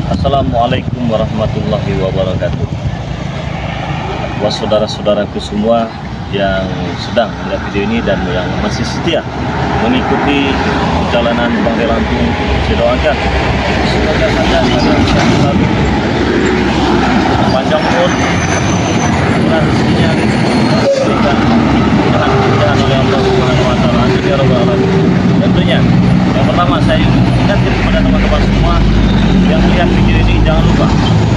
Assalamualaikum warahmatullahi wabarakatuh. Buat saudara-saudaraku semua yang sedang melihat video ini dan yang masih setia mengikuti perjalanan Bang De Lampung, saya doakan semoga saja pada sehat selalu, panjang umur, murah rezekinya, diberikan kemudahan oleh Allah Subhanahu wa taala. Ya rabbal alamin. Tentunya yang pertama saya ingatkan kepada teman-teman semua yang melihat video ini, jangan lupa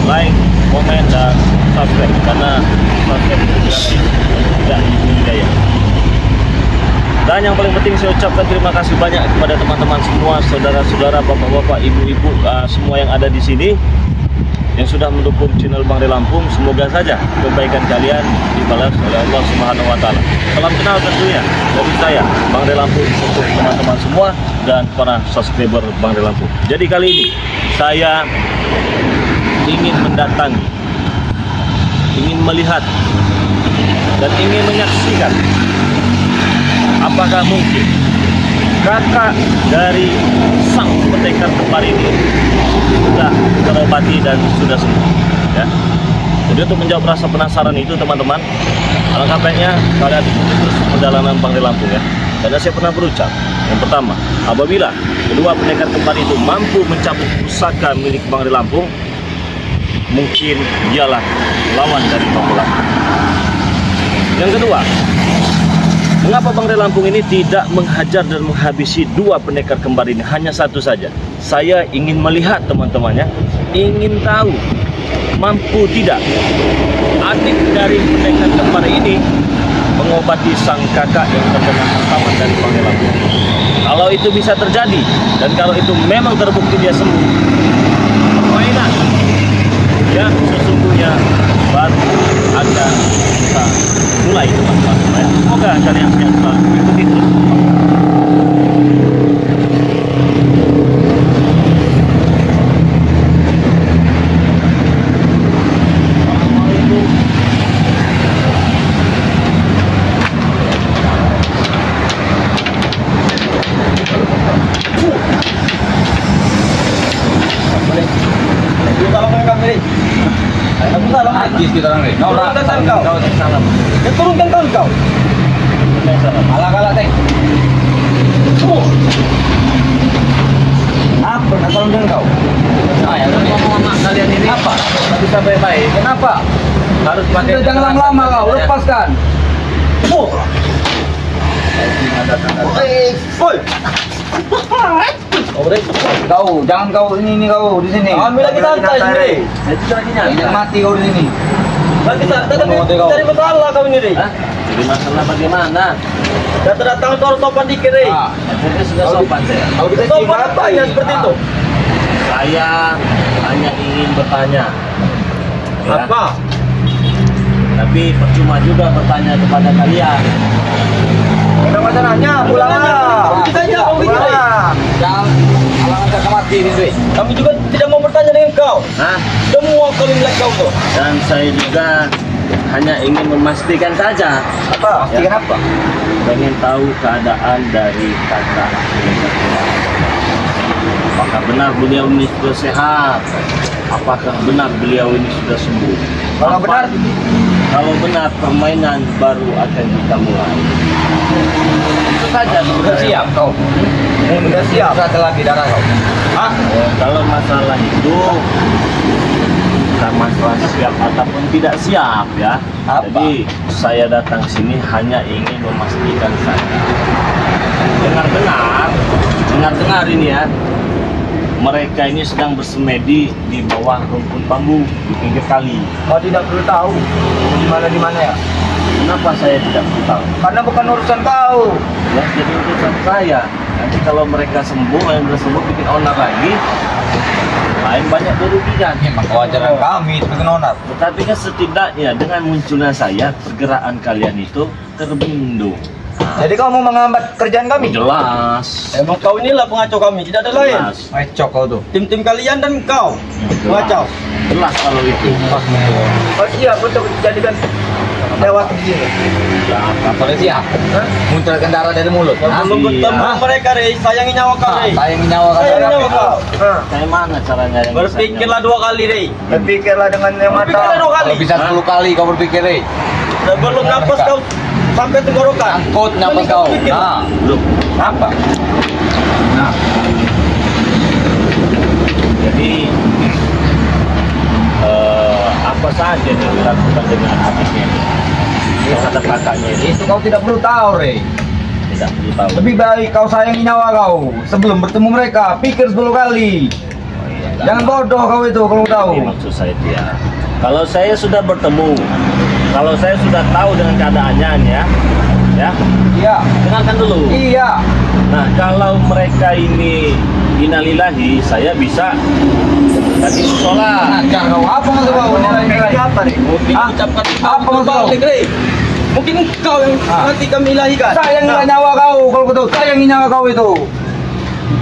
like, komen, dan subscribe, karena subscribe itu gratis dan hidayah. Dan yang paling penting saya ucapkan terima kasih banyak kepada teman-teman semua, saudara-saudara, bapak-bapak, ibu-ibu, semua yang ada di sini yang sudah mendukung channel Bang De Lampung. Semoga saja kebaikan kalian dibalas oleh Allah Subhanahu wa taala. Salam kenal tentunya dari saya Bang De Lampung untuk teman-teman semua dan para subscriber Bang De Lampung. Jadi kali ini saya ingin mendatangi, ingin melihat dan ingin menyaksikan apakah mungkin kakak dari sang pendekar kembar ini sudah terobati dan sudah sembuh, ya. Jadi untuk menjawab rasa penasaran itu teman-teman, alangkah baiknya kalian ikuti terus perjalanan Bang De Lampung, ya. Karena saya pernah berucap, yang pertama, apabila kedua pendekar kembar itu mampu mencabut pusaka milik Bang De Lampung, mungkin dialah lawan dari Bang De Lampung. Yang kedua, mengapa Bang De Lampung ini tidak menghajar dan menghabisi dua pendekar kembar ini, hanya satu saja? Saya ingin melihat teman-temannya, ingin tahu mampu tidak adik dari pendekar kembar ini mengobati sang kakak yang terkena hantaman dari Bang De Lampung. Kalau itu bisa terjadi dan kalau itu memang terbukti dia sembuh, permainan yang sesungguhnya baru akan kita mulai teman-teman. Semoga kalian sehat selalu, ikuti terus. Turunkan tangan kau. Galak-galak, Teng. Apa masalah dengan kau? Saya ngomong kalian ini apa? Bisa baik-baik. Kenapa? Harus pakai. Jangan lama-lama kau, lepaskan. Kau, jangan kau ini kau di sini. Ambil lagi santai sendiri. Itu lagi mati kau di sini. Lagi santai, cari masalah kau ini, Rey. Jadi masalah bagaimana? Datang-datang kau harus sopan dikit, Rey. Jadi sudah sopan saya. Kalau kita sopan apa ya seperti itu? Saya hanya ingin bertanya. Ya. Apa? Tapi percuma juga bertanya kepada kalian. Ada masalahnya, pulang aja. Kita aja, kau begini. Jangan halangan kakak mati ini, Rey. Kami juga tidak mau bertanya dengan kau. Hah? Semua kau melihat kau tuh. Dan saya juga hanya ingin memastikan saja. Apa? Pastikan apa? Pengen tahu keadaan dari kakak. Apakah benar beliau ini sudah sehat? Apakah benar beliau ini sudah sembuh? Kalau benar, kalau benar permainan baru akan kita mulai. Itu saja sudah siap kau. Sudah siap. Satu lagi darah kau. Hah? Kalau masalah itu bukan masalah siap ataupun tidak siap, ya. Apa? Jadi saya datang sini hanya ingin memastikan saja. Dengar ini ya. Mereka ini sedang bersemedi di bawah rumpun bambu di pinggir kali. Kau tidak perlu tahu di mana ya? Kenapa saya tidak perlu tahu? Karena bukan urusan kau. Ya, jadi urusan saya. Nanti kalau mereka sembuh, yang sudah sembuh bikin onar lagi, lain banyak dirugikan. Maka kewajaran kami itu bikin onar. Tetapi kan setidaknya dengan munculnya saya, pergerakan kalian itu terbendung. Jadi kau mau menghambat kerjaan kami? Jelas. Emang kau inilah pengacau kami, tidak ada lain. Jelas. Ngecok kau tuh. Tim-tim kalian dan kau Jelas. pengacau. Jelas kalau itu. Kau siap untuk dijadikan lewat di sini. Apa siap? Muncul darah dari mulut. Belum bertemu mereka, Rey. Sayangi nyawa kau, Rey. Sayangi nyawa kau. Sayangi nyawa kau. Kayak mana caranya yang Berpikirlah 2 kali, Rey. Berpikirlah dengan yang Berpikirlah 2 kali. Bisa 10 kali kau berpikir, Rey. Sebelum napas kau sampai tenggorokan. Angkut napas kau. Nah, belum? apa? Nah, Jadi apa saja yang dilakukan dengan adiknya ini, terhadap kakaknya ini, itu kau tidak perlu tahu, Rey. tidak perlu tahu. Lebih baik kau sayangi nyawa kau sebelum bertemu mereka. Pikir 10 kali. Jangan bodoh kau itu kalau tahu. Ini maksud saya dia. Kalau saya sudah bertemu, kalau saya sudah tahu dengan keadaannya ya, Iya. dengarkan dulu. Iya. Nah, kalau mereka ini innalillahi, saya bisa tadi sholat. Ajar kau. Apa maksud kau? Nilai-nilai apa nih? Mungkin ucapkan Apa maksud kau? balik, Rey. Mungkin kau yang nanti kami ilahikan. Sayangi nyawa kau kalau betul. Sayangi nyawa kau itu.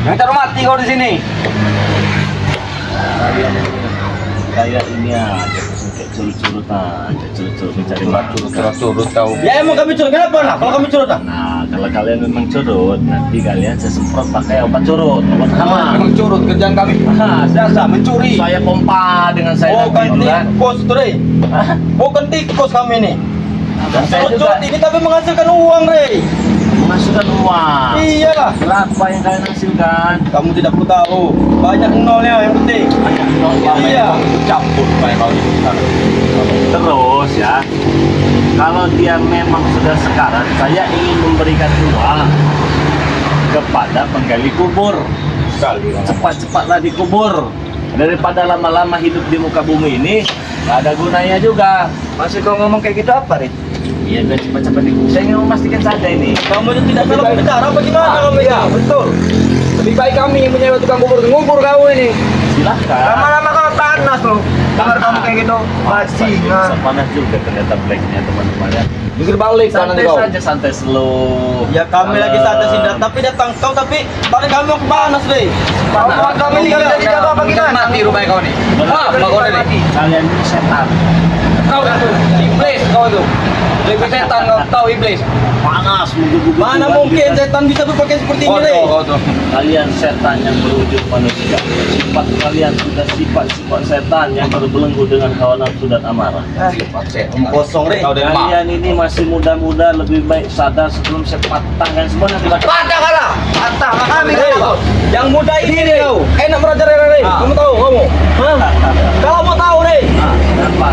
Yang taruh mati kau di sini. Kayak ini aja, kayak curut-curut aja, curut-curut mencari batu. Curut kau. Ya emang kami curut. Kenapa nah? Kalau kami curut nah? Nah, kalau kalian memang curut, nanti kalian saya semprot pakai obat curut, obat hama. Memang curut kerjaan kami. Biasa mencuri. Saya pompa dengan saya Bukan nanti, kan? tikus tuh, Rey. Bukan tikus kami nih. Dan saya juga Curut ini tapi menghasilkan uang, Rey. memasukkan uang. Iyalah. Berapa yang kalian hasilkan? Kamu tidak perlu tahu. Banyak nolnya yang penting. Banyak nol. Iya. Campur kayak kau ini. Terus ya, kalau dia memang sudah sekarat, saya ingin memberikan uang kepada penggali kubur. Sekali. Cepat-cepatlah dikubur, daripada lama-lama hidup di muka bumi ini nggak ada gunanya juga. Masih kau ngomong kayak gitu apa, Rit? Iya, biar cepat-cepat dikubur. Saya ingin memastikan saja ini. Kamu itu tidak salah berbicara. Apa gimana kamu itu? Iya, betul. Lebih baik kami yang menyewa tukang ngubur kau ini. Silahkan. Lama-lama kau panas loh. Dengar kamu kayak gitu. Masih. Bisa panas juga ternyata blacknya teman-teman ya. Mikir balik kanan Santai kau. saja, santai slow. Ya kami lagi santai sini, tapi datang kau tapi pada kami mau panas, Rey. Kau kami ini kalau jadi jatuh apa gimana? Mati rumah kau nih. Kau ini. Kalian ini setan. Kau iblis kau itu. Lebih setan kau tahu iblis. Panas, menggebu-gebu. Mana mungkin setan bisa berpakaian seperti ini, Rey? Kau tuh. Kalian setan yang berwujud manusia. Sifat kalian sudah sifat-sifat setan yang berbelenggu dengan hawa nafsu dan amarah. Kosong, Rey. Kau dari Kalian ini masih muda-muda, lebih baik sadar sebelum saya patahkan semua nanti patah kalah. Patah kami Rey, kau. yang muda ini, Rey. Enak merajalela, Rey. Kamu tahu, kamu? Kamu tahu, Rey. Kenapa?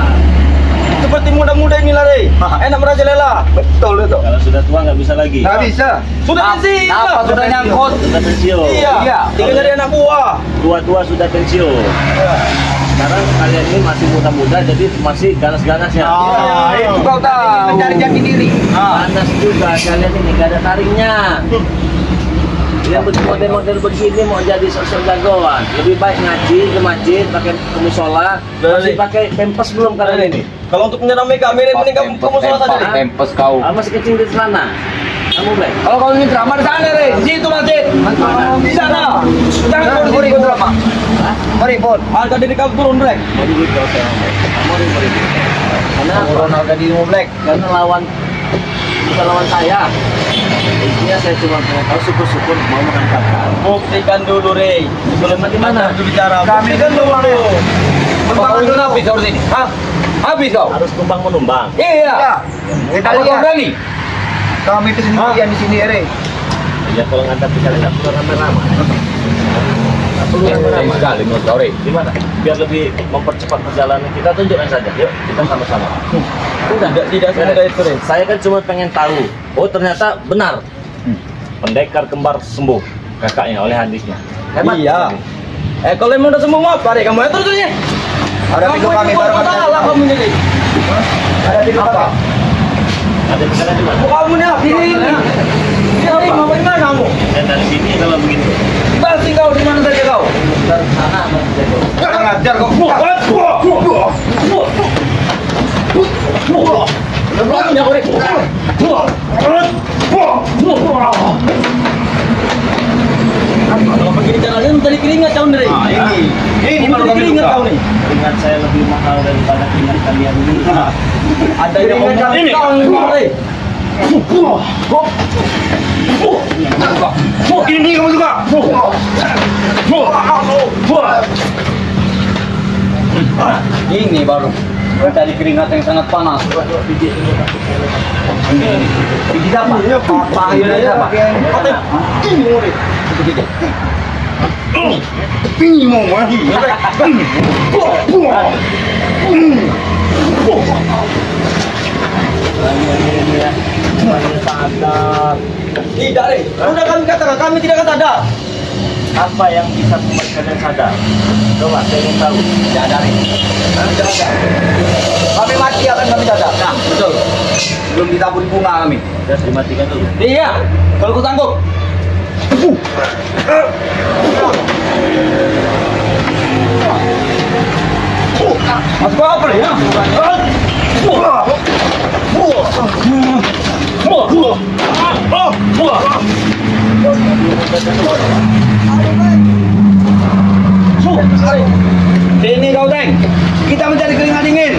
Seperti muda-muda inilah, Rey. Enak merajalela. Betul itu. Kalau sudah tua nggak bisa lagi. Nggak bisa. Sudah pensiun. Apa sudah nyangkut? Sudah pensiun. Iya. Iya. Tinggal dari anak buah. Tua-tua sudah pensiun. Sekarang kalian ini masih muda-muda, jadi masih ganas-ganasnya. Ah, itu kau tahu. Mencari jati diri. Panas juga kalian ini, nggak ada taringnya. Yang model-model begini mau jadi sosok jagoan, lebih baik ngaji ke masjid, pakai musola, masih pakai pempes belum kalian ini? Kalau untuk menyeramai kami, Rey, mending kamu sholat saja, Rey. Tempes kau. Masih kecil di sana. Kamu Black? Kalau kau ingin drama di sana, Rey. Di situ masjid. Di sana. Jangan kau di sini drama. Mari, Pon. Harga diri kamu turun, Rey. Mau ribut kau saya mau ribut. Karena Turun harga dirimu, Black. karena bukan lawan saya. Intinya saya cuma pengen tahu syukur-syukur mau mengangkatkan. Buktikan dulu, Rey. Sebelum Di mana? berbicara. Kami Buktikan dulu. Membangun dulu habis kau di sini. Hah? Habis kau? Harus tumbang menumbang. Iya. Kita Kalau lihat. Berani. Kami itu sendirian di sini, Rey. Ya kalau ngantar di kalian nggak perlu rame-rame. Nggak perlu rame-rame. Sekali menurut kau, Rey. Gimana? Biar lebih mempercepat perjalanan kita, tunjukkan saja. Yuk, kita sama-sama. Udah, Tidak semudah itu, Rey. saya kan cuma pengen tahu. Oh, ternyata benar. Pendekar kembar sembuh kakaknya oleh hadisnya. Hebat. Iya. Kalau emang udah sembuh, apa, Rey? Kamu atur terusnya. Ada video kami baru salah kamu ini, Rey. Ada video apa? Ada di sana di mana? Kok kamu nih? Ini. Ini Rey, mau di mana kamu? Dan dari sini kalau begitu. Pasti kau di mana saja kau? Dari sana masih jago. Jangan ngajar kau. Belakangnya korek. Kalau begini caranya tadi keringat kau nih, Rey. Ini Ini baru tadi kami keringat buka. kau nih. keringat saya lebih mahal daripada keringat kalian ini. Ada yang ngomong ini. Ini kamu juga. Ini baru mencari keringat yang sangat panas. Gigi apa? Panggilnya apa? Ini mau lagi. Sadar. Tidak, deh. Sudah kami katakan kami tidak akan sadar. Apa yang bisa membuat kalian sadar? Coba saya ingin tahu. Tidak ada, deh. Kami tidak sadar. Kami mati akan kami sadar. Nah, betul. Belum ditaburi bunga kami. Sudah dimatikan dulu. Iya, kalau kau sanggup. Masuk apa ya? Sini kau, Deng. Kita mencari keringat dingin.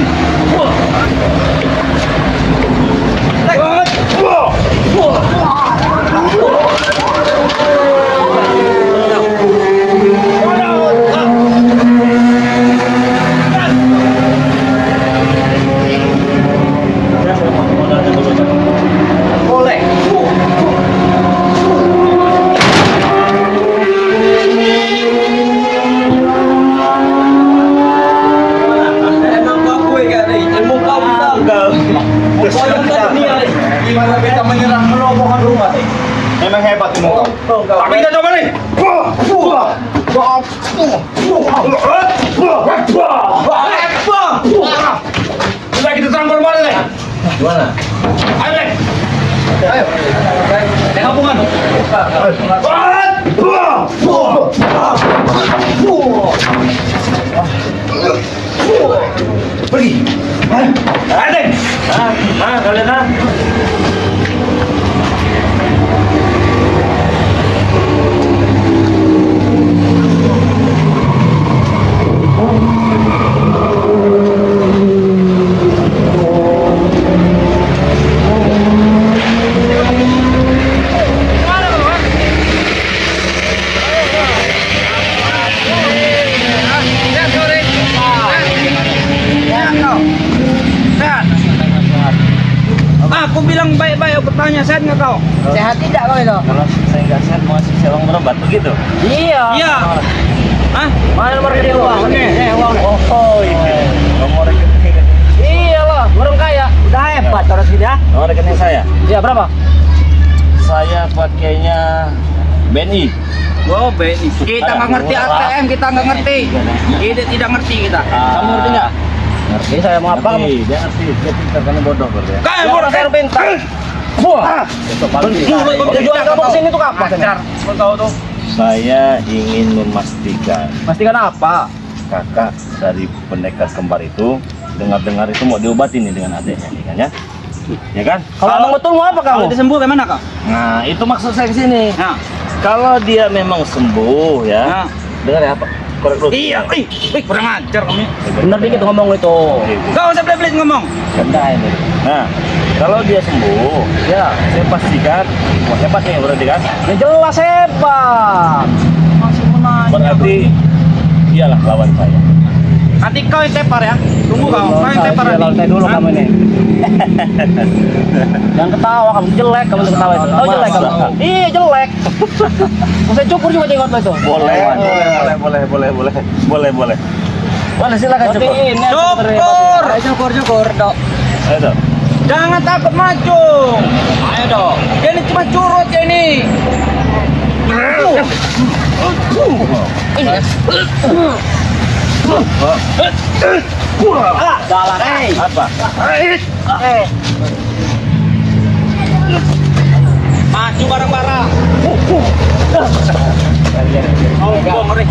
Boleh. Emang kau ya, ilmu kau bisa. Kau yang dunia, gimana kita menyerang merobohkan rumah? Memang hebat ilmu kau. Tapi kita coba nih. Sudah kita serang berbalik nih. Gimana? Ayo nih. Ayo, gabungan. Pergi. Ayo. Ayo deh. Kalian Aku bilang baik-baik, aku tanya sehat nggak kau? Sehat tidak kau itu? kalau saya nggak sehat mau kasih saya uang berobat begitu? Iya. Iya. Hah? Mana nomor rekening uang? Nih, uang. Oh ini nomor rekening. Iya loh, orang kaya. Udah hebat orang sini ya. Nomor rekening saya. Iya berapa? Saya pakainya BNI. Oh, BNI. Kita nggak ngerti ATM, kita nggak ngerti. Kita tidak ngerti kita. Kamu ngerti nggak? Ngerti saya mau apa kamu? Ngerti, dia ngerti. Dia pintar karena bodoh berarti ya. Kayak Orang saya pintar. Wah. Besok pagi. Tujuan kamu kesini tuh kapan? Kau tahu tuh. Saya ingin memastikan Pastikan apa? kakak dari pendekar kembar itu dengar-dengar itu mau diobati nih dengan adiknya nih kan ya? Ya kan? Kalau emang betul mau apa Kalau kamu? disembuh gimana kau? Nah, itu maksud saya kesini. Nah, Kalau dia memang sembuh ya, nah. dengar ya apa? Korek dulu. Iya, kurang ajar kamu. Bener dikit ngomong itu. Kau usah belit ngomong. Nah, kalau dia sembuh, ya saya pastikan wah, hebat nih berarti kan? Ya jelas hebat. Masih menanya. Berarti dialah lawan saya. Nanti kau yang tepar ya. Tunggu kau yang tepar Iya, nanti. lantai dulu Hah? kamu ini. Jangan ketawa kamu jelek kamu tuh ketawa itu. Oh jelek kamu. Masa? Iya jelek. Saya cukur juga jenggot lo itu. Boleh, boleh. Boleh silakan cukup. Cukur. Cukur dok. Ayo dong. Jangan takut maju. Ayo dong. Ini cuma curut ya ini. Ini. Jalan. Apa? Maju bareng-bareng. Gonggong, Rik.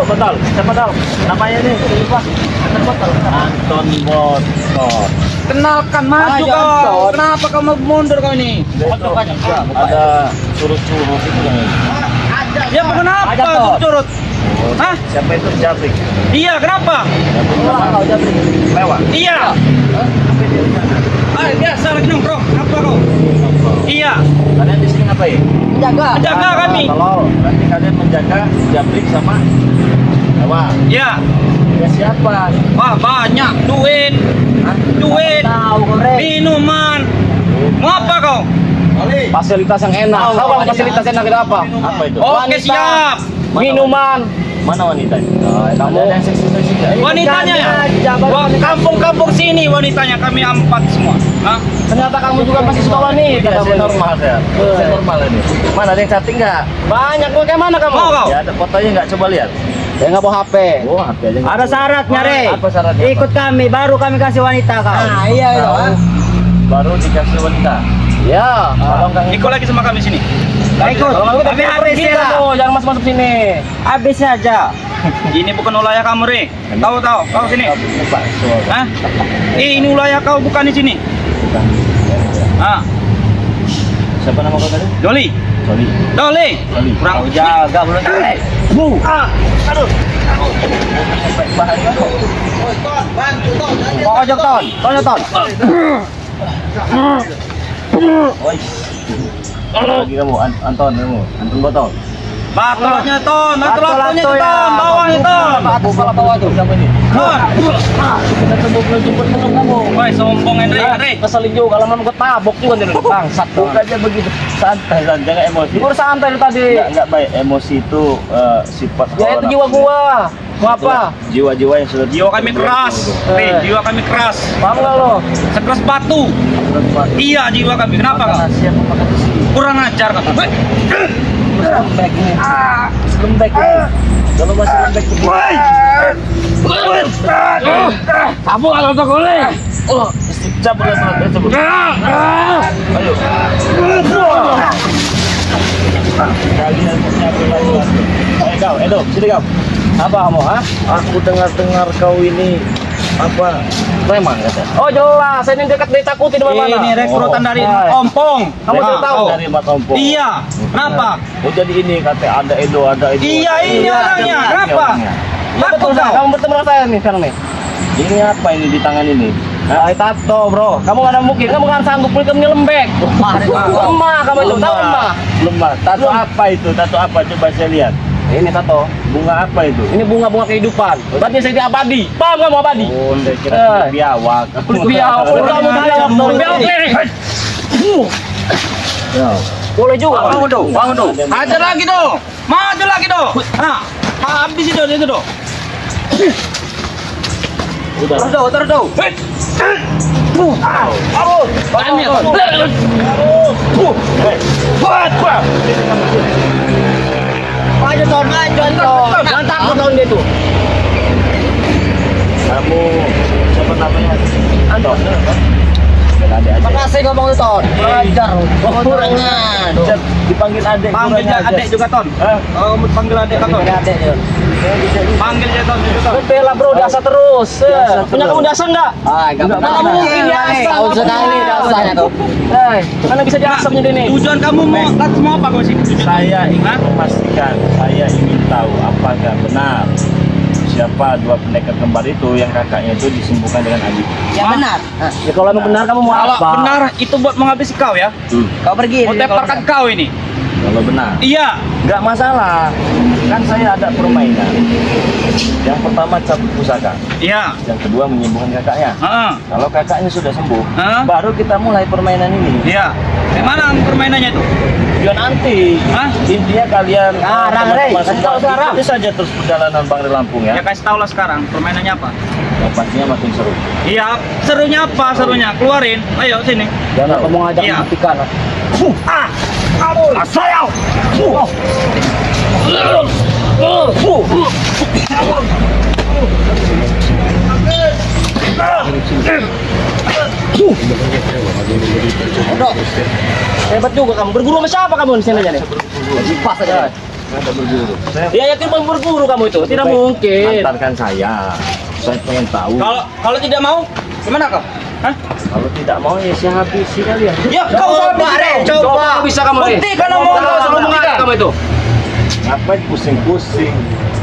Betul. Siapa tahu? Namanya nih. Anton Botot. Kenalkan maju Jangan, kau. Ton. Kenapa kau mau mundur kau ini? Ada curut-curut itu yang Ya kenapa Ajak, Ton. curut? Hah? Siapa itu Jabrik? Iya, kenapa? Lewat. Iya. Biasa lagi nongkrong. Apa kau? Iya. Kalian di sini ngapain? Menjaga kami. Kalau berarti kalian menjaga Jabrik sama lewat. Iya. Ya siapa? Wah, banyak duit. Duit. Minuman. Mau apa kau? Fasilitas yang enak. Tahu kalau fasilitas enak itu apa? Apa itu? Oke, siap. Minuman. Mana wanita? Kamu Ada yang seksi-seksi nggak? Wanitanya ya? Wah, kampung-kampung sini wanitanya kami 4 semua. Hah? Ternyata kamu juga masih suka wanita. Tidak, saya normal saya. Saya normal ini. Mana ada yang cantik nggak? Banyak. Bagaimana kamu? Mau kau? Ya ada fotonya nggak? Coba lihat. Saya nggak bawa HP. Oh, HP aja. nggak Ada boleh. syaratnya, Re. Apa syaratnya? Ikut kami, baru kami kasih wanita kau. Nah, iya itu. Baru dikasih wanita. Ya. Kalau nggak Ikut lagi sama kami sini. Nggak ikut. Kalau nggak ikut, Tapi habis pergi lah. kamu, jangan masuk sini. Habis aja. Ini bukan wilayah kamu, Re. Tahu. Kau sini. Pak, soal. Hah? Ini wilayah kau, bukan di sini. Ah, Siapa nama kau tadi? Doli. Sorry. Doli. Doli. Kurang Jaga belum. Bahaya kok. Kau ojok ton. Ton. Oi. Lagi kamu, Anton kamu. Anton botol. Batulatnya ton, batulatnya Batu-batu ya. ton, bawahnya ton. Atas salah bawah tuh. Siapa ini? Ton. Kita belum jemput minum kamu. Woi, sombong Andre. Keselin juga kalau mau tabok juga nih bangsat. Bukannya begitu. Santai, jangan emosi. Gue santai lu tadi. Enggak baik, emosi itu sifat Ya itu orang. jiwa gua. Mau apa? Jiwa-jiwa yang sudah Jiwa kami keras. Jiwa kami keras. Paham nggak lo? Sekeras batu. Iya, jiwa kami. Kenapa kau? Nasi apa makan nasi? Kurang ajar kau. Lembek ini. Lembek ini. Kalau masih lembek tuh. Kamu kalau tak boleh. Oh, cabut lah, cabut. Ayo. Kalian cabut lagi. Kau, Edo, sini kau. Apa kamu, ha? Aku dengar kau ini apa? Preman kata. Oh jelas, ini dekat ditakuti di mana-mana. Ini rekrutan dari Oh, Ompong. Kamu Nah, sudah tahu? Dari Matompong. Iya. Kenapa? Oh jadi ini kata ada Edo. Iya, ini orangnya. Kenapa? Takut kau. Kamu bertemu dengan saya nih sekarang nih. Ini apa ini di tangan ini? Nah, tato bro, kamu nggak ada mungkin, kamu nggak sanggup beli kamu lembek. Lemah kamu itu, tahu lemah. Lemah. Tato apa itu? Tato apa? Coba saya lihat. Ini tato, Bunga apa itu? ini bunga-bunga kehidupan. Berarti saya abadi. Paham kamu abadi? Oh, saya kira Eh. biawak. Biawak, kamu biawak. Ya. Boleh juga. Bangun dong. Hajar lagi dong. Maju lagi dong. Nah, habis itu dong. Udah. Terus dong. Maju ton. Jangan takut tahun dia tuh. Kamu siapa namanya? Anton. Ada aja. Makasih ngomong itu ton. Ajar. Kurang Ajar. Dipanggil adek. Panggil kurang ajar. adek juga ton. Hah? Oh, panggil adek kan ton. Adek dia. Panggil aja ton juga ton. Bela bro, biasa terus. Biasa Punya terus. kamu dasar enggak? Enggak Mana pernah. mungkin biasa. Tahun sekali dasarnya tuh. Mana bisa diasap punya ini? Tujuan kamu mau apa kau sih? Saya ingin memastikan, saya ingin tahu apakah benar siapa dua pendekar kembar itu yang kakaknya itu disembuhkan dengan adik. Yang benar. Ya kalau emang benar kamu mau Kalau apa? benar itu buat menghabisi kau ya. Kau pergi. Mau teparkan kau ini. Kalau benar, Iya. nggak masalah. Kan saya ada permainan. Yang pertama cabut pusaka, Iya. yang kedua menyembuhkan kakaknya. Heeh. Kalau kakaknya sudah sembuh, Hah? baru kita mulai permainan ini. Iya. Di mana permainannya itu? Ya nanti, Hah? intinya kalian Sekarang, Rey. teman-teman Kasih tahu semua sekarang. ikuti saja terus perjalanan Bang Re Lampung Ya ya. kasih tau lah sekarang permainannya apa. Yang pastinya makin seru. Iya. Serunya apa? Serunya keluarin. Ayo sini. Jangan kamu ngajak Iya. matikan. Sayang. Hebat juga kamu. Berguru sama siapa kamu di sini aja nih? Pas aja. Ada berguru. Saya Ya yakin mau berguru kamu itu? Tidak mungkin. antarkan saya. Saya pengen tahu. Kalau tidak mau, gimana kau? Hah? Kalau tidak mau ya saya habisi kalian. Ya kau Coba, Re. Coba bisa kamu nih. Buktikan omongan kau Kalau sebelum mau menikah. kamu itu. Ngapain pusing-pusing?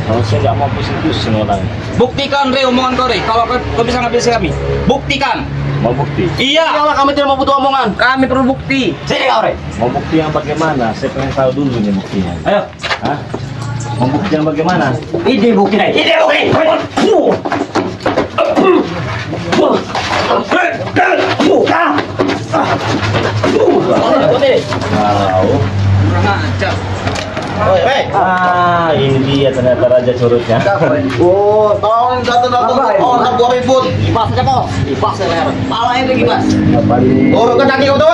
Kalau saya nggak mau pusing-pusing orang. Buktikan Re omongan kau Re. Kalau kau bisa ngambil kami, buktikan. Mau bukti? Iya. Iyalah kami tidak mau butuh omongan. Kami perlu bukti. Sini kau Re. Mau bukti yang bagaimana? Saya pengen tahu dulu nih buktinya. Ayo. Hah? Mau bukti yang bagaimana? Ini bukti Re. Ini bukti. Tahu. Kurang ajar. Ah, ini dia ternyata raja curutnya. Oh, tahun datang oh, nak buat ribut. Ibas aja kok. Ibas ya leher. Pala itu ibas. Oh, ke kaki kau tuh.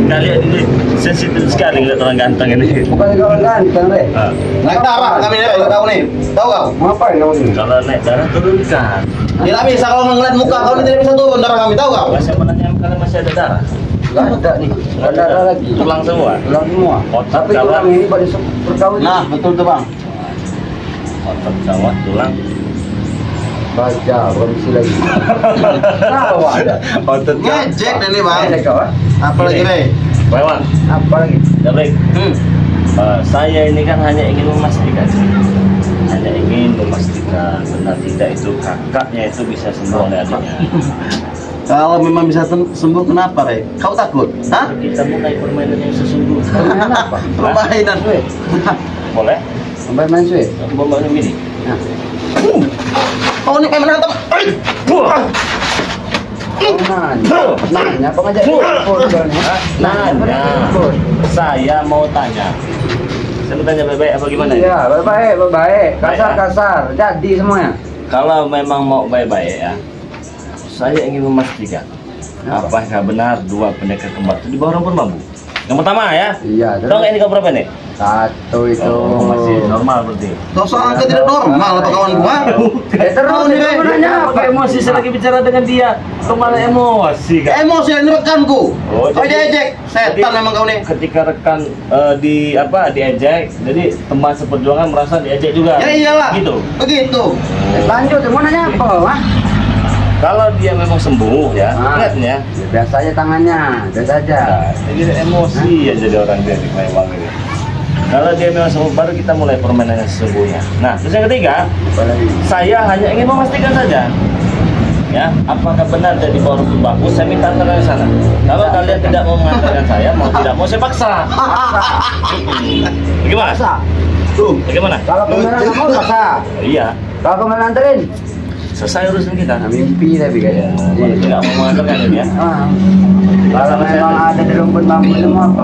Kalian ini sensitif sekali lihat orang ganteng ini. Bukan kawan ganteng, Re. Ah, Naik darah kami nih, tahu nih. Tahu kau? Ngapain kau ini? kalau naik darah turunkan. Tidak bisa kalau ngeliat muka kau ini tidak bisa turun darah kami, tahu kau? Saya menanya kalian masih ada darah. Nggak ada nih, nggak ada darah lagi. Tulang semua. Tulang semua. Otak, Tapi kawat. tulang ini pada berkawin. Nah, betul tuh bang. Otot, kawat, tulang. Baca, berisi lagi. Tahu ada. Otot, Ngejek nih bang. Ngejek kau? Apa lagi Re? Lewat. Apa lagi? Ya baik. Saya ini kan hanya ingin memastikan sih. Hanya ingin memastikan benar tidak itu kakaknya itu bisa sembuh oleh adiknya. Kalau memang bisa sembuh kenapa Re? Kau takut? Hah? Kita mulai permainan yang sesungguhnya. Permainan apa? Permainan. Boleh? Permainan suwe. Bomba ini. Nah. Oh ini kayak menantang. Nanya, apa ngajak Nanya. Saya mau tanya. Saya mau tanya baik-baik apa gimana? Iya, baik-baik. Kasar-kasar. Jadi semuanya. Kalau memang mau baik-baik ya, saya ingin memastikan apakah benar dua pendekar kembar itu di bawah rumpun bambu. Yang pertama ya. Iya. Tahu nggak ini kau berapa nih? Satu itu. Oh, masih normal berarti. Kau soal tidak normal apa kawan gua? Terus nih Sebenarnya apa emosi saya lagi bicara dengan dia? Kau malah emosi kan? Emosi yang rekanku. Oh, jadi- ejek. Setan memang kau nih. Ketika rekan diejek, jadi teman seperjuangan merasa diejek juga. Ya iyalah. Gitu. Begitu. Lanjut, mau nanya apa, Wah? Kalau dia memang sembuh ya, lihatnya. Biasa aja tangannya, biasa aja. Nah, jadi emosi ya jadi orang dia di Maiwang ini. Kalau dia memang sembuh, baru kita mulai permainan yang sesungguhnya. Nah, terus yang ketiga, saya hanya ingin memastikan saja, ya, apakah benar dari bawah rumpun bambu, saya minta antarkan ke sana. Kalau kalian tidak mau mengantarkan saya, mau tidak mau saya paksa. Bagaimana? Tuh. Bagaimana? Kalau pemeran nggak mau paksa. Iya, Kalau pemeran anterin, selesai urusan kita. mimpi tapi kayaknya. Kalau tidak mau mengantarkan ini ya, Kalau memang ada di rumput bambu itu mau apa?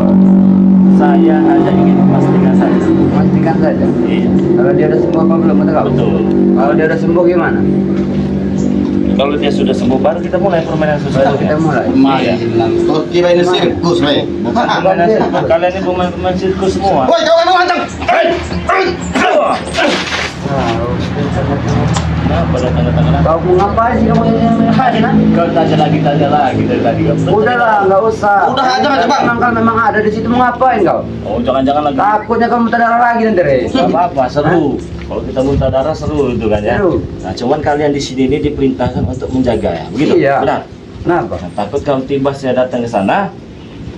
saya hanya ingin memastikan saja. Pastikan saja. Iya, Kalau dia udah sembuh apa belum? Tahu? betul. Kalau dia udah sembuh gimana? Kalau dia sudah sembuh, baru kita mulai permainan Baru kita sesungguhnya. mulai. Iya. Kau kira ini sirkus, Rey? Bukan permainan sirkus. Kalian ini pemain sirkus semua. Woi, kau memang ancang. Nah, pada tanda-tanda. Kau mau ngapain sih kamu ini? Kau tanya lagi dari tadi. Udahlah, nggak usah. Udah aja, Mas, Bang. Kalau memang ada di situ mau ngapain kau? Oh, jangan-jangan lagi. Takutnya kamu muntah darah lagi nanti, Rey. Gak apa-apa, seru. Kalau kita muntah darah seru itu kan ya. Seru. Nah, cuman kalian di sini ini diperintahkan untuk menjaga ya. Begitu? Iya. Benar. Kenapa? Nah, takut kalau tiba saya datang ke sana,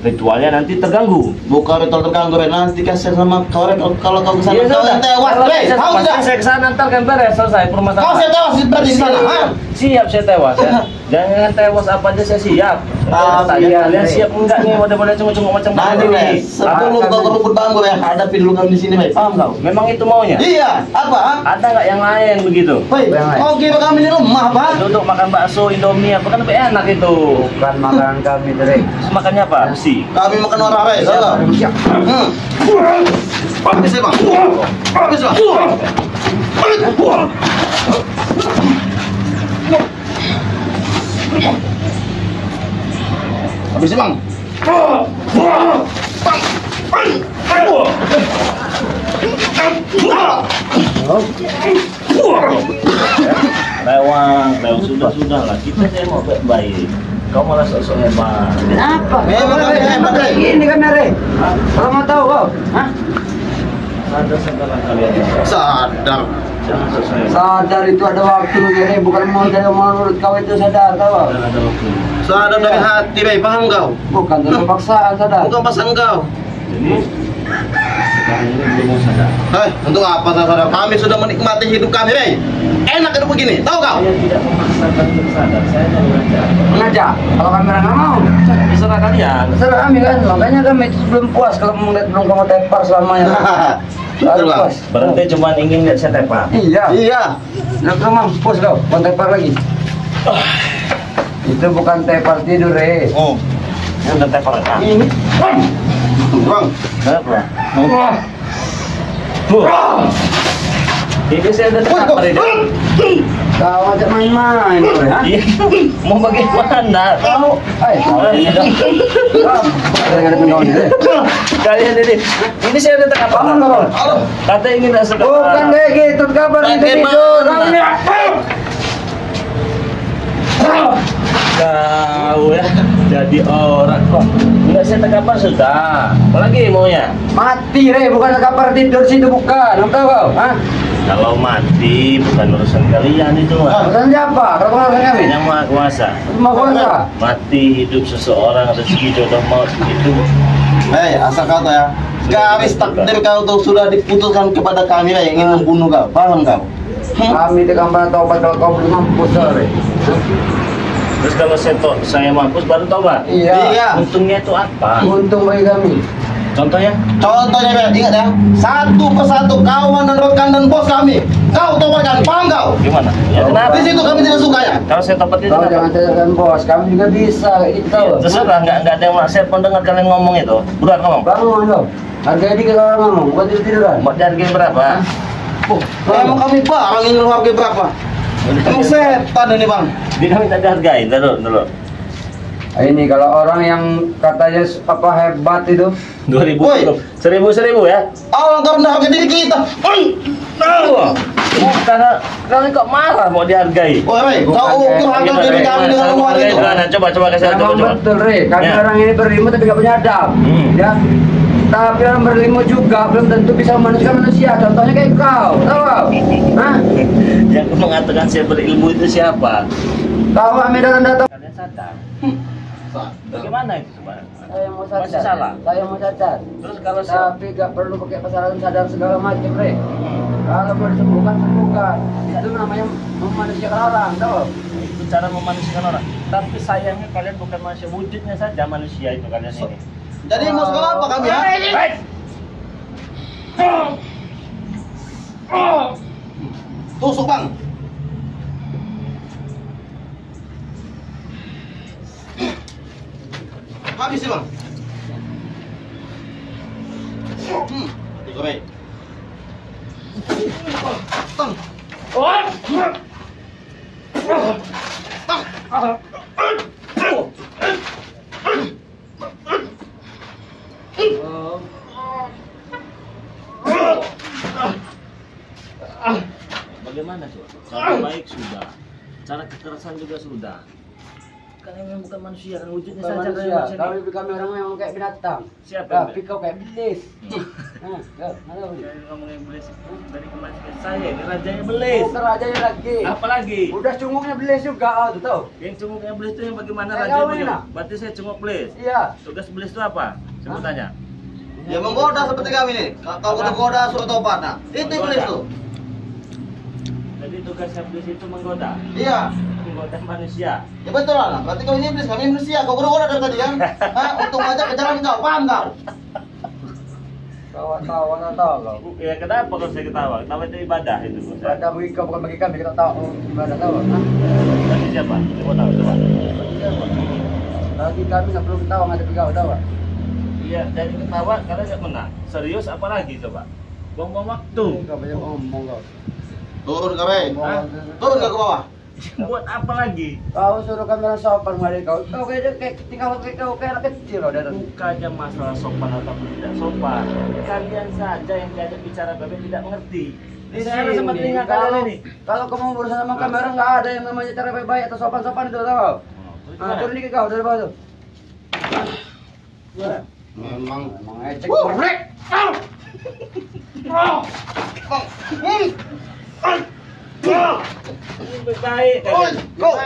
ritualnya nanti terganggu. Bukan ritual terganggu, Rey. Nanti kasih sama kau, Rey. Kalau kau kesana, Iya, kau sudah. yang tewas, Kalau Rey. saya- Tahu pasti tidak? saya ke sana ntar kan beres selesai Kau permasalahan. saya tewas berarti di sana. ha? Siap saya tewas ya. Jangan tewas apa aja saya siap. Ah, Tanya iya, kalian Rey. siap enggak nih model-model cuma macam Nanti, Rey. Sebelum kau ke rumput bambu, Rey. Hadapi dulu kami di sini, Rey. Paham kau? Memang itu maunya? Iya. Apa? ha? Ada nggak yang lain begitu? Woi, kau kira kami ini lemah, Pak? Duduk makan bakso, Indomie apa kan lebih enak itu. Bukan makanan kami, Rey. Terus makannya apa? Besi. Kami makan orang, Rey. Tahu nggak? Siap. Habis, Bang. Habis, Bang. Habis, Bang. Lewang sudah lah. Kita ini mau baik. Kau malah sok-sok hebat. Apa? Hebat, Rey. Hebat, Rey. Ini kan, Rey. Kalau mau tahu, kau? Hah? Sadar sekarang kalian. Sadar. Jangan sok-sok hebat. Sadar itu ada waktu, Rey. Bukan mau dari menurut kau itu sadar, tahu? Dan ada waktu. Sadar dari hati, Rey. Paham kau? Bukan dari paksaan, sadar. Bukan paksaan kau. Jadi Hei, untuk apa saudara? Kami sudah menikmati hidup kami, Rey. Enak hidup begini, tahu kau? Saya tidak memaksakan untuk sadar, saya hanya mengajak. Mengajak. Kalau kamera nggak mau, Terserah kalian. terserah kami kan. Makanya kami itu belum puas kalau melihat belum kamu tepar selamanya. Betul, Bang. puas. Berarti cuma ingin lihat saya tepar. Iya. Iya. Nah, kamu puas kau, bukan tepar lagi. Itu bukan tepar tidur, Oh, Ini udah tepar kan? Ini. Bang. Kenapa? Wah. Tuh. Ini saya udah tepar ini. Kau ajak main-main, ha? Iya. Mau bagaimana? Kau, Kalian ini saya udah tepar. Kata ingin rasa bukan kayak gitu, kabar itu tidur. Kau ya jadi orang kok nggak saya tekapan sudah. Apalagi maunya? Mati, bukan kabar tidur situ bukan. Kamu tahu kau? Hah? Kalau mati bukan urusan kalian itu mah. Urusan siapa? Kalau urusan kami? Yang maha kuasa. Maha kuasa. Mati hidup seseorang rezeki jodoh maut itu. Hei, asal kau tahu ya. Garis takdir kau tuh sudah diputuskan kepada kami yang ingin membunuh kau. Paham kau? Kami tekan pada taubat kalau kau belum mampus, sore. Terus kalau saya mampus baru tobat. Iya. Untungnya itu apa? Untung bagi kami. Contohnya? Contohnya, Bel, ingat ya. Satu persatu kau menerotkan dan bos kami. Kau tobatkan, paham kau? Gimana? Ya kenapa? Di situ kami tidak suka ya. Kalau saya tobat itu Kau kenapa? jangan ceritakan bos, kami juga bisa kayak gitu. Iya, terserah, nggak ada yang saya mendengar kalian ngomong itu. Buruan ngomong. Bangun dong. Harganya dikit orang ngomong, bukan tidur-tiduran. Mau dihargai berapa? Emang kami barang ingin harga berapa? Emang setan ini, Bang. Dia kami tak dihargai, dulu. Ini kalau orang yang katanya apa hebat itu, 2000 Woi. belum. 1000 ya? Allah karena harga diri kita. Wah, karena kalian kok marah mau dihargai? Oh, Rey, kau ukur harga diri kami dengan uang itu. Gimana? Coba kasih memang coba. betul, kami Ya. orang ini berilmu tapi gak punya adab, ya. Tapi orang berilmu juga belum tentu bisa memanusiakan manusia. Contohnya kayak kau, tahu kau? Hah? Yang mengatakan saya berilmu itu siapa? Kau ambil datang. Kalian sadar? Bagaimana itu sebenarnya? Saya mau sadar. Masih salah? Saya mau sadar. Terus kalau saya Tapi gak perlu pakai persyaratan sadar segala macam, Kalau mau disembuhkan, sembuhkan. Itu namanya memanusiakan orang, tahu? itu cara memanusiakan orang. Tapi sayangnya kalian bukan manusia, wujudnya saja manusia itu kalian ini. Jadi mau sekolah apa kami ya? Tusuk, Bang. Habis sih, Bang. Tiga baik. Tang. Bagaimana sih? Cara baik sudah, cara kekerasan juga sudah. Kalian memang bukan manusia, kan wujudnya Bukan saja manusia. Kami orang memang kayak binatang. Siapa? Tapi kau kayak iblis. Mana kau? Jangan ngomong iblis dari kemarin saya ini rajanya belis. Bukan rajanya lagi. Apalagi? Udah cunguknya belis juga, tuh tahu? Yang cunguknya belis itu yang bagaimana Kayak raja kau belis? ini, nak. Berarti saya cunguk belis. Iya. Tugas belis itu apa? Sebutannya. Ya menggoda seperti kami nih. Kau goda suruh tobat. Nah, itu iblis tuh. Jadi tugasnya belis itu menggoda. Iya. Menggoda manusia. Ya betul lah. Berarti kau ini iblis, kami manusia. Kau goda dari tadi kan? Hah? Untung aja kejaran kau. Paham kau? Tawa tahu kau. Ya kenapa kalau saya ketawa? Ketawa itu ibadah itu. Bos. Ibadah bagi kau bukan bagi kami, kita tahu ibadah tahu. Hah? Tadi siapa? Coba tahu coba. Bagi kami nggak perlu ketawa ngadepi kau, tahu? Iya, dari ketawa kalian nggak menang. Serius apa lagi coba? Buang-buang waktu. Kau banyak ngomong kau. Turun kau, Rey. Hah? Turun kau ke bawah. Buat apa lagi? Kau suruh kami orang sopan ngadep kau. Kau kayak tinggal kau kayak anak kecil loh, dan Bukannya masalah sopan atau tidak sopan. Kalian saja yang diajak bicara babe tidak mengerti. di Saya ada sama telinga kalau kalian ini. kalau kamu berusaha sama kamera nggak ada yang namanya cara baik-baik atau sopan-sopan itu, tahu? Nah, turun dikit kau dari bawah tuh. Memang. Emang ecek. Baik-baik kalian.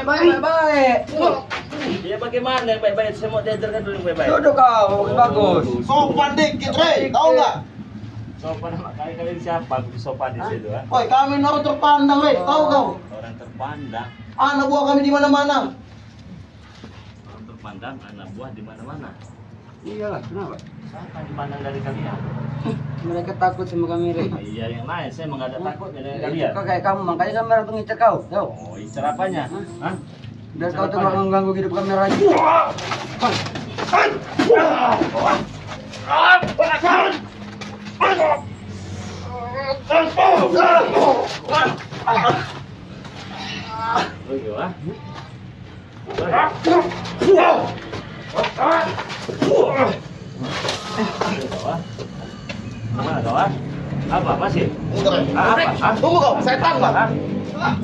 Baik-baik. Ya bagaimana yang baik-baik? Saya mau diajarkan dulu yang baik-baik. Duduk kau, bagus. Sopan dikit, Rey. Tahu nggak? Sopan sama kalian siapa? Sopan di situ, ha? Woi, kami orang terpandang, weh. Tahu kau? Orang terpandang. Anak buah kami di mana-mana. Orang terpandang, anak buah di mana-mana. Iyalah, kenapa? Siapa yang dipandang dari kalian? Mereka takut sama kami, Re. Iya yang lain, saya emang gak ada takutnya dari kalian. Kau kayak kamu, makanya kami harus ngincer kau. Tahu? Oh, incer apanya? Hah? Biar kau tuh gak mengganggu hidup kami lagi. Oh iya, Mana kawan? Apa masih? Enggak. Apa? Tunggu kau, setan, Bang. Hah?